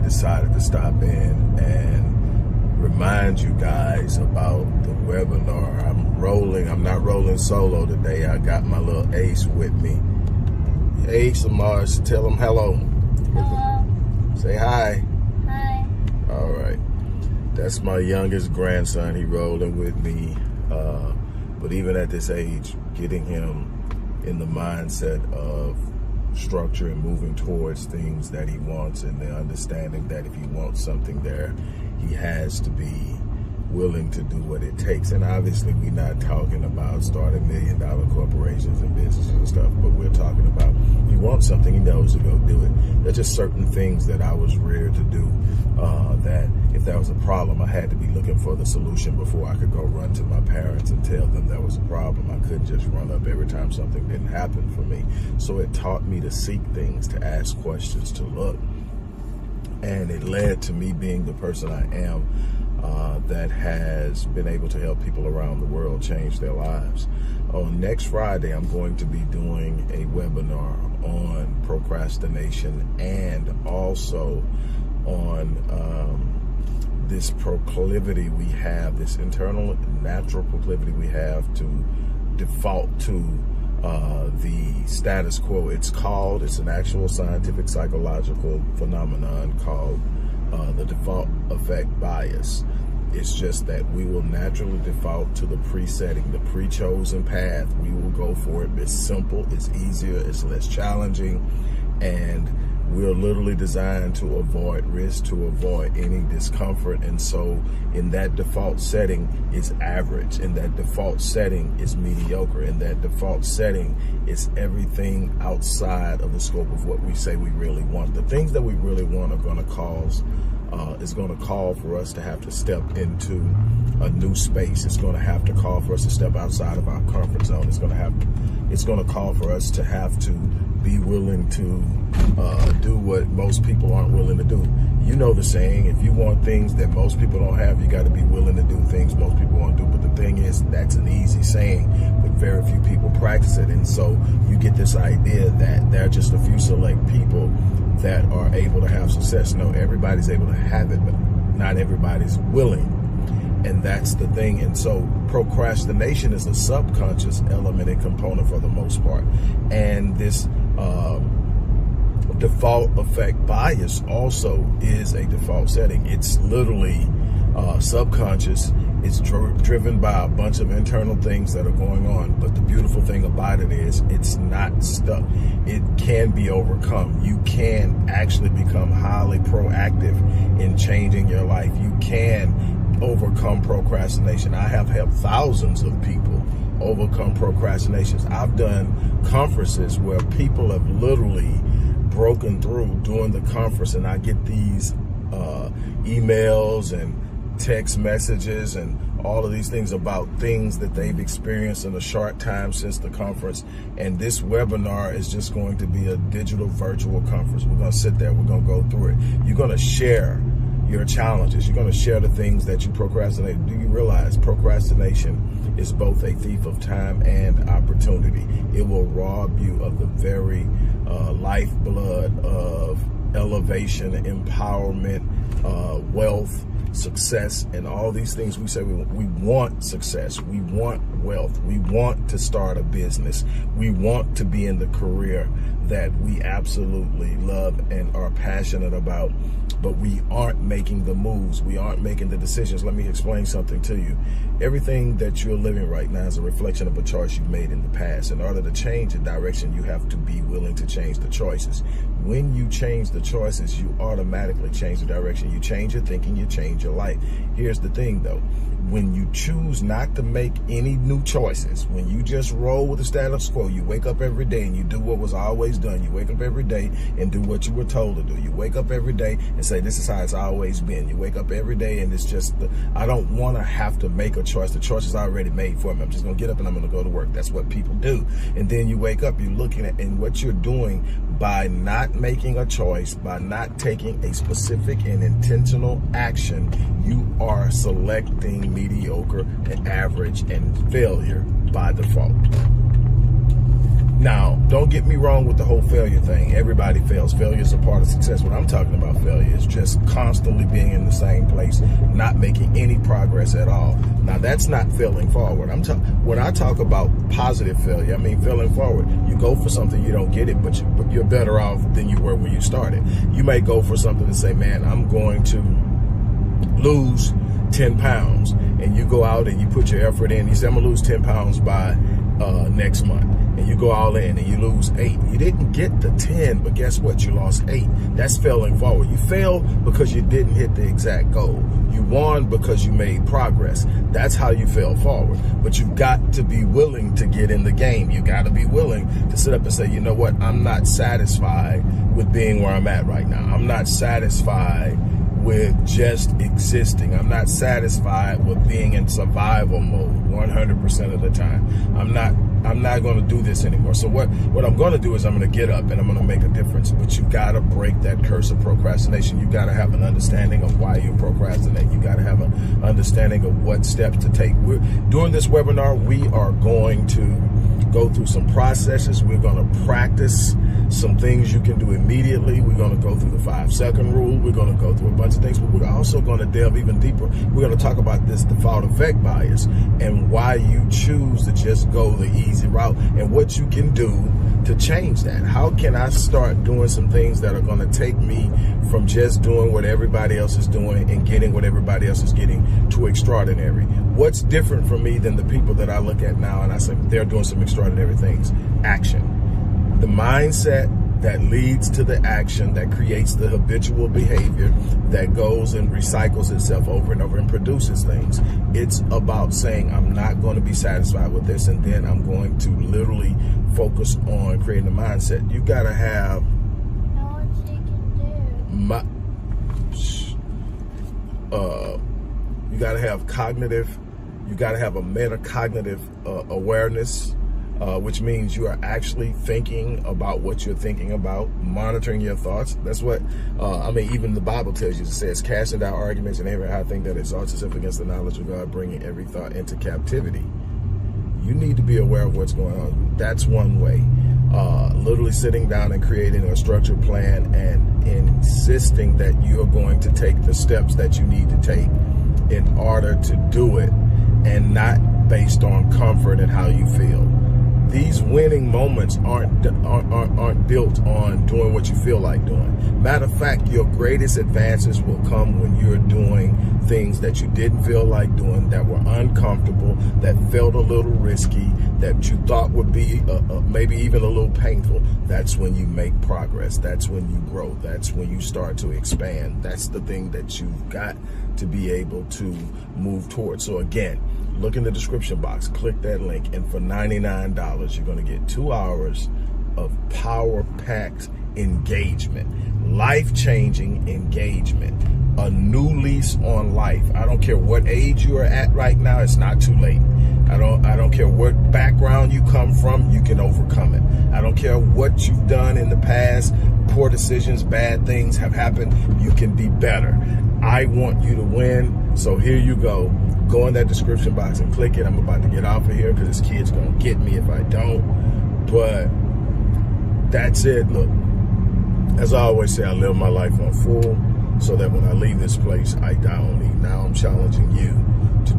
decided to stop in and remind you guys about the webinar. I'm not rolling solo today. I got my little ace with me. Hey, Samars, tell him hello. Hello. Say hi. Hi. All right. That's my youngest grandson. He rolling with me. But even at this age, getting him in the mindset of structure and moving towards things that he wants, and the understanding that if he wants something there, he has to be willing to do what it takes. And obviously we're not talking about starting $1 million corporations and businesses and stuff, but we're talking about if he wants something, he knows to go do it. There's just certain things that I was reared to do, that if there was a problem, I had to be looking for the solution before I could go run to my parents and tell them there was a problem. I couldn't just run up every time something didn't happen for me. So it taught me to seek things, to ask questions, to look. And it led to me being the person I am, that has been able to help people around the world change their lives. Next Friday, I'm going to be doing a webinar on procrastination and also on this proclivity we have, this internal natural proclivity we have to default to the status quo. It's an actual scientific psychological phenomenon called the default effect bias. It's just that we will naturally default to the pre-setting, the pre-chosen path. We will go for it. It's simple, it's easier, it's less challenging, and we're literally designed to avoid risk, to avoid any discomfort. And so in that default setting is average. In that default setting is mediocre. In that default setting is everything outside of the scope of what we say we really want. The things that we really want are going to call for us to have to step into a new space. It's going to have to call for us to step outside of our comfort zone. It's going to call for us to have to be willing to do what most people aren't willing to do. You know the saying, if you want things that most people don't have, you got to be willing to do things most people won't do. But the thing is, that's an easy saying, but very few people practice it. And so you get this idea that there are just a few select people that are able to have success. No, everybody's able to have it, but not everybody's willing. And that's the thing. And so procrastination is a subconscious element and component for the most part. And this default effect bias also is a default setting. It's literally subconscious. It's driven by a bunch of internal things that are going on. But the beautiful thing about it is it's not stuck. It can be overcome. You can actually become highly proactive in changing your life. You can overcome procrastination. I have helped thousands of people overcome procrastinations. I've done conferences where people have literally broken through during the conference, and I get these emails and text messages and all of these things about things that they've experienced in a short time since the conference. And this webinar is just going to be a digital virtual conference. We're going to sit there, we're going to go through it. You're going to share your challenges. You're going to share the things that you procrastinate. Do you realize procrastination is both a thief of time and opportunity? It will rob you of the very lifeblood of elevation, empowerment, wealth, success, and all these things. We say we want success, we want wealth, we want to start a business, we want to be in the career that we absolutely love and are passionate about, but we aren't making the moves, we aren't making the decisions. Let me explain something to you. Everything that you're living right now is a reflection of a choice you've made in the past. In order to change the direction, you have to be willing to change the choices. When you change the choices, you automatically change the direction. You change your thinking, you change your life. Here's the thing though, when you choose not to make any new choices, when you just roll with the status quo, you wake up every day and you do what was always done. You wake up every day and do what you were told to do. You wake up every day and say, this is how it's always been. You wake up every day and it's just, I don't want to have to make a choice. The choice is already made for me. I'm just going to get up and I'm going to go to work. That's what people do. And then you wake up, you're looking at, and what you're doing by not making a choice, by not taking a specific and intentional action, you are selecting mediocre and average and failure by default. Now, don't get me wrong with the whole failure thing. Everybody fails. Failure is a part of success. What I'm talking about failure is just constantly being in the same place, not making any progress at all. Now, that's not failing forward. When I talk about positive failure, I mean failing forward. You go for something, you don't get it, but you're better off than you were when you started. You may go for something and say, man, I'm going to lose 10 pounds. And you go out and you put your effort in. You say, I'm going to lose 10 pounds by next month. And you go all in and you lose 8. You didn't get the 10, but guess what? You lost 8. That's failing forward. You failed because you didn't hit the exact goal. You won because you made progress. That's how you fail forward. But you've got to be willing to get in the game. You got to be willing to sit up and say, you know what? I'm not satisfied with being where I'm at right now. I'm not satisfied with just existing. I'm not satisfied with being in survival mode 100% of the time. I'm not going to do this anymore. So what I'm going to do is I'm going to get up and I'm going to make a difference. But you got to break that curse of procrastination. You got to have an understanding of why you procrastinate. You got to have an understanding of what steps to take. During this webinar, we are going to go through some processes. We're going to practice some things you can do immediately. We're going to go through the 5-second rule. We're going to go through a bunch of things, but we're also going to delve even deeper. We're going to talk about this default effect bias and why you choose to just go the easy route and what you can do to change that. How can I start doing some things that are going to take me from just doing what everybody else is doing and getting what everybody else is getting to extraordinary? What's different from me than the people that I look at now and I say they're doing some extraordinary things? Action. The mindset that leads to the action that creates the habitual behavior that goes and recycles itself over and over and produces things. It's about saying, I'm not going to be satisfied with this, and then I'm going to literally focus on creating a mindset. You got to have you got to have cognitive, you got to have a metacognitive awareness, which means you are actually thinking about what you're thinking about, monitoring your thoughts. That's what, even the Bible tells you. It says, casting down arguments and every high thing that exalts itself against the knowledge of God, bringing every thought into captivity. You need to be aware of what's going on. That's one way. Literally sitting down and creating a structured plan and insisting that you're going to take the steps that you need to take in order to do it, and not based on comfort and how you feel. These winning moments aren't built on doing what you feel like doing. Matter of fact, your greatest advances will come when you're doing things that you didn't feel like doing, that were uncomfortable, that felt a little risky, that you thought would be maybe even a little painful. That's when you make progress. That's when you grow. That's when you start to expand. That's the thing that you've got to be able to move towards. So again, look in the description box, click that link, and for $99, you're going to get 2 hours of power-packed engagement, life-changing engagement, a new lease on life. I don't care what age you are at right now, it's not too late. I don't care what background you come from, you can overcome it. I don't care what you've done in the past, poor decisions, bad things have happened, you can be better. I want you to win, so here you go. Go in that description box and click it. I'm about to get off of here because this kid's going to get me if I don't. But that's it. Look, as I always say, I live my life on full so that when I leave this place, I die on me. Now I'm challenging you